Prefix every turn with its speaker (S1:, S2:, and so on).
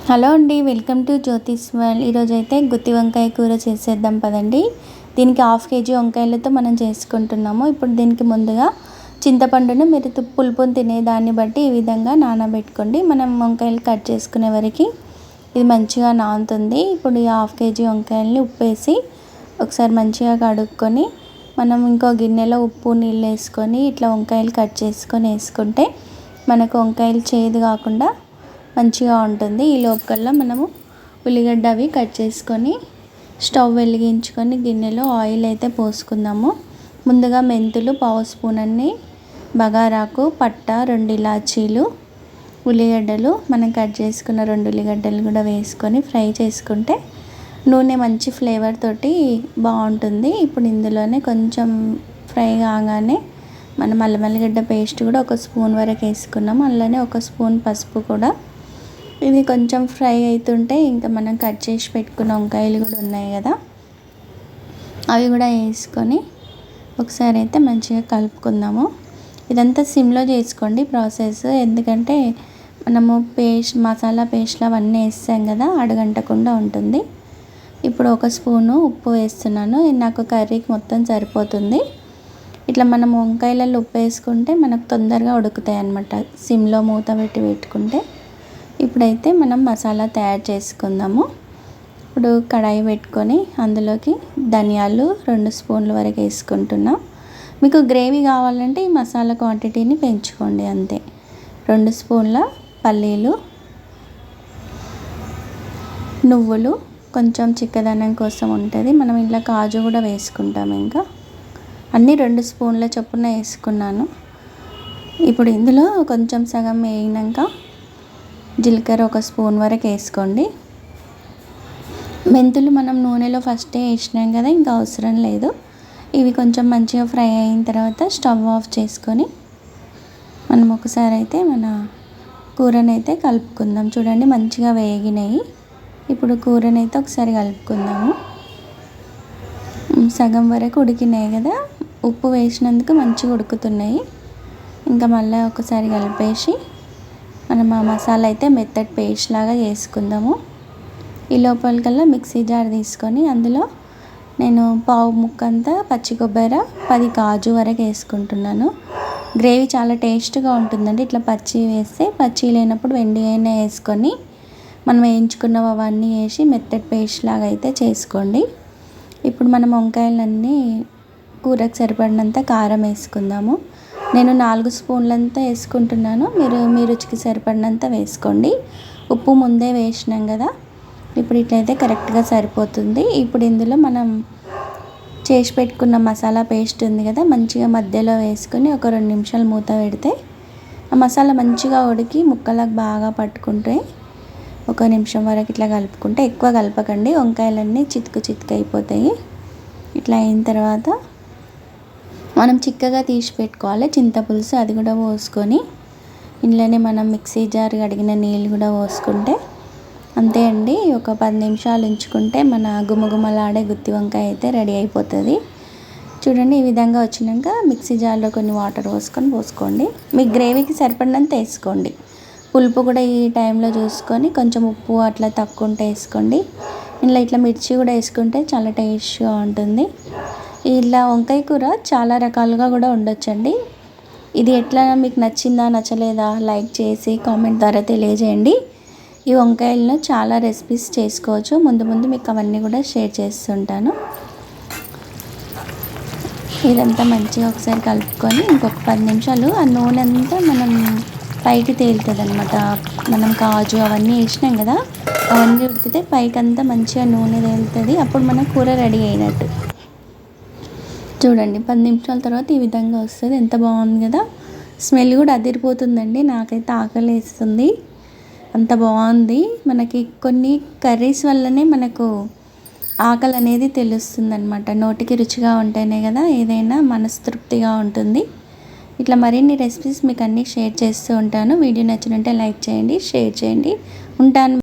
S1: Hello అండి, welcome to Jyothish world. ఈరోజు అయితే గుత్తి వంకాయ కూర చేసేద్దాం పదండి. దీనికి 1/2 కేజీ వంకాయలతో మనం చేసుకుంటున్నాము. ఇప్పుడు దీనికి ముందుగా చింతపండును మీరు పులుపుని తినేదాన్ని బట్టి ఈ విధంగా నానబెట్టుకోండి. మనం వంకాయలు కట్ చేసుకునే వరకు ఇది మంచిగా నానుతుంది. ఇప్పుడు ఈ 1/2 కేజీ వంకాయలని ఉప్పేసి ఒకసారి మంచిగా కడుక్కొని మనం ఇంకో గిన్నెలో ఉప్పు నీళ్ళు వేసుకొని ఇట్లా వంకాయలు కట్ చేసుకొని వేసుకుంటే మనకు వంకాయలు చేదు కాకుండా మంచిగా ఉంటుంది. ఈ లోపల మనము ఉల్లిగడ్డ అవి కట్ చేసుకొని స్టవ్ వెలిగించుకొని గిన్నెలో ఆయిల్ అయితే పోసుకుందాము. ముందుగా మెంతులు 1/2 స్పూన్ అన్ని, బగారాకు, పట్ట, 2 ఇలాచీలు, ఉల్లిగడ్డలు మనం కట్ చేసుకున్న 2 ఉల్లిగడ్డలు కూడా వేసుకొని ఫ్రై చేసుకుంటే నూనె మంచి ఫ్లేవర్ తోటి బాగుంటుంది. ఇప్పుడు ఇందులోనే కొంచెం ఫ్రై కాగానే మనం అల్లం వెల్లిగడ్డ పేస్ట్ కూడా 1 స్పూన్ వరకు వేసుకున్నాము. అలానే 1 స్పూన్ పసుపు కూడా. ఇది కొంచెం ఫ్రై అవుతుంటే ఇంకా మనం కట్ చేసి పెట్టుకున్న వంకాయలు కూడా ఉన్నాయి కదా, అవి కూడా వేసుకొని ఒకసారి అయితే మంచిగా కలుపుకుందాము. ఇదంతా సిమ్లో చేసుకోండి ప్రాసెస్, ఎందుకంటే మనము మసాలా పేస్ట్లు అవన్నీ వేస్తాం కదా, అడగంటకుండా ఉంటుంది. ఇప్పుడు 1 స్పూను ఉప్పు వేస్తున్నాను, నాకు కర్రీకి మొత్తం సరిపోతుంది. ఇట్లా మనం వంకాయలలో ఉప్పు వేసుకుంటే మనకు తొందరగా ఉడుకుతాయి అన్నమాట, సిమ్లో మూత పెట్టుకుంటే. ఇప్పుడైతే మనం మసాలా తయారు చేసుకుందాము. ఇప్పుడు కడాయి పెట్టుకొని అందులోకి ధనియాలు 2 స్పూన్ల వరకు వేసుకుంటున్నాం. మీకు గ్రేవీ కావాలంటే ఈ మసాలా క్వాంటిటీని పెంచుకోండి అంతే. 2 స్పూన్ల పల్లీలు, నువ్వులు కొంచెం చిక్కదనం కోసం ఉంటుంది, మనం ఇలా కాజు కూడా వేసుకుంటాం. ఇంకా అన్నీ 2 స్పూన్ల చొప్పున వేసుకున్నాను. ఇప్పుడు ఇందులో కొంచెం సగం వేగినాక జీలకర్ర 1 స్పూన్ వరకు వేసుకోండి. మెంతులు మనం నూనెలో ఫస్టే వేసినాం కదా, ఇంకా అవసరం లేదు. ఇవి కొంచెం మంచిగా ఫ్రై అయిన తర్వాత స్టవ్ ఆఫ్ చేసుకొని మనం ఒకసారి అయితే మన కూరనైతే కలుపుకుందాం. చూడండి మంచిగా వేగినాయి. ఇప్పుడు కూరనైతే ఒకసారి కలుపుకుందాము. సగం వరకు ఉడికినాయి కదా, ఉప్పు వేసినందుకు మంచిగా ఉడుకుతున్నాయి. ఇంకా మళ్ళీ ఒకసారి కలిపేసి మనం ఆ మసాలా అయితే మెత్తటి పేస్ట్ లాగా చేసుకుందాము. ఈ లోపలికల్లా మిక్సీ జార్ తీసుకొని అందులో నేను 1/2 ముక్క అంతా పచ్చి కొబ్బరి, 10 కాజు వరకు వేసుకుంటున్నాను. గ్రేవీ చాలా టేస్ట్గా ఉంటుందండి. ఇట్లా పచ్చి వేస్తే, పచ్చి లేనప్పుడు వెండి అయినా వేసుకొని మనం వేయించుకున్నవి అవన్నీ వేసి మెత్తటి పేస్ట్ లాగా అయితే చేసుకోండి. ఇప్పుడు మనం వంకాయలన్నీ కూరకు సరిపడినంత కారం వేసుకుందాము. నేను 4 స్పూన్లంతా వేసుకుంటున్నాను, మీరు మీ రుచికి సరిపడినంత వేసుకోండి. ఉప్పు ముందే వేసినాం కదా, ఇప్పుడు ఇట్లయితే కరెక్ట్గా సరిపోతుంది. ఇప్పుడు ఇందులో మనం చేసి పెట్టుకున్న మసాలా పేస్ట్ ఉంది కదా, మంచిగా మధ్యలో వేసుకొని ఒక 2 నిమిషాలు మూత పెడితే ఆ మసాలా మంచిగా ఉడికి ముక్కలకు బాగా పట్టుకుంటే 1 నిమిషం వరకు ఇట్లా కలుపుకుంటే, ఎక్కువ కలపకండి, వంకాయలన్నీ చితుకు అయిపోతాయి. ఇట్లా అయిన తర్వాత మనం చిక్కగా తీసి పెట్టుకోవాలి చింతపులుసు, అది కూడా పోసుకొని ఇంట్లోనే మనం మిక్సీ జార్ కడిగిన నీళ్ళు కూడా పోసుకుంటే అంతే అండి. ఒక 10 నిమిషాలు ఉంచుకుంటే మన గుమగుమలాడే గుత్తి వంకాయ అయితే రెడీ అయిపోతుంది. చూడండి ఈ విధంగా వచ్చినాక మిక్సీ జార్లో కొన్ని వాటర్ పోసుకోండి. మీ గ్రేవీకి సరిపడినంత వేసుకోండి. పులుపు కూడా ఈ టైంలో చూసుకొని కొంచెం ఉప్పు అట్లా తక్కువ ఉంటే వేసుకోండి. ఇంట్లో ఇట్లా మిర్చి కూడా వేసుకుంటే చాలా టేస్ట్గా ఉంటుంది. ఇలా వంకాయ కూర చాలా రకాలుగా కూడా ఉండొచ్చండి. ఇది ఎట్లా మీకు నచ్చిందా నచ్చలేదా లైక్ చేసి కామెంట్ ద్వారా తెలియజేయండి. ఈ వంకాయలను చాలా రెసిపీస్ చేసుకోవచ్చు, ముందు మీకు అవన్నీ కూడా షేర్ చేస్తుంటాను. ఇదంతా మంచిగా ఒకసారి కలుపుకొని ఇంకొక 10 నిమిషాలు ఆ నూనె అంతా మనం పైకి తేలుతుంది అనమాట. మనం కాజు అవన్నీ వేసినాం కదా, అవన్నీ ఉడికితే పైకి అంతా మంచిగా నూనె తేలుతుంది. అప్పుడు మన కూర రెడీ అయినట్టు. చూడండి 10 నిమిషాల తర్వాత ఈ విధంగా వస్తుంది. ఎంత బాగుంది కదా, స్మెల్ కూడా అదిరిపోతుందండి. నాకైతే ఆకలి వేస్తుంది, అంత బాగుంది. మనకి కొన్ని కర్రీస్ వల్లనే మనకు ఆకలి అనేది తెలుస్తుంది అనమాట. నోటికి రుచిగా ఉంటేనే కదా ఏదైనా మనస్తృప్తిగా ఉంటుంది. ఇట్లా మరిన్ని రెసిపీస్ మీకు అన్నీ షేర్ చేస్తూ ఉంటాను. వీడియో నచ్చినట్టే లైక్ చేయండి, షేర్ చేయండి. ఉంటాను.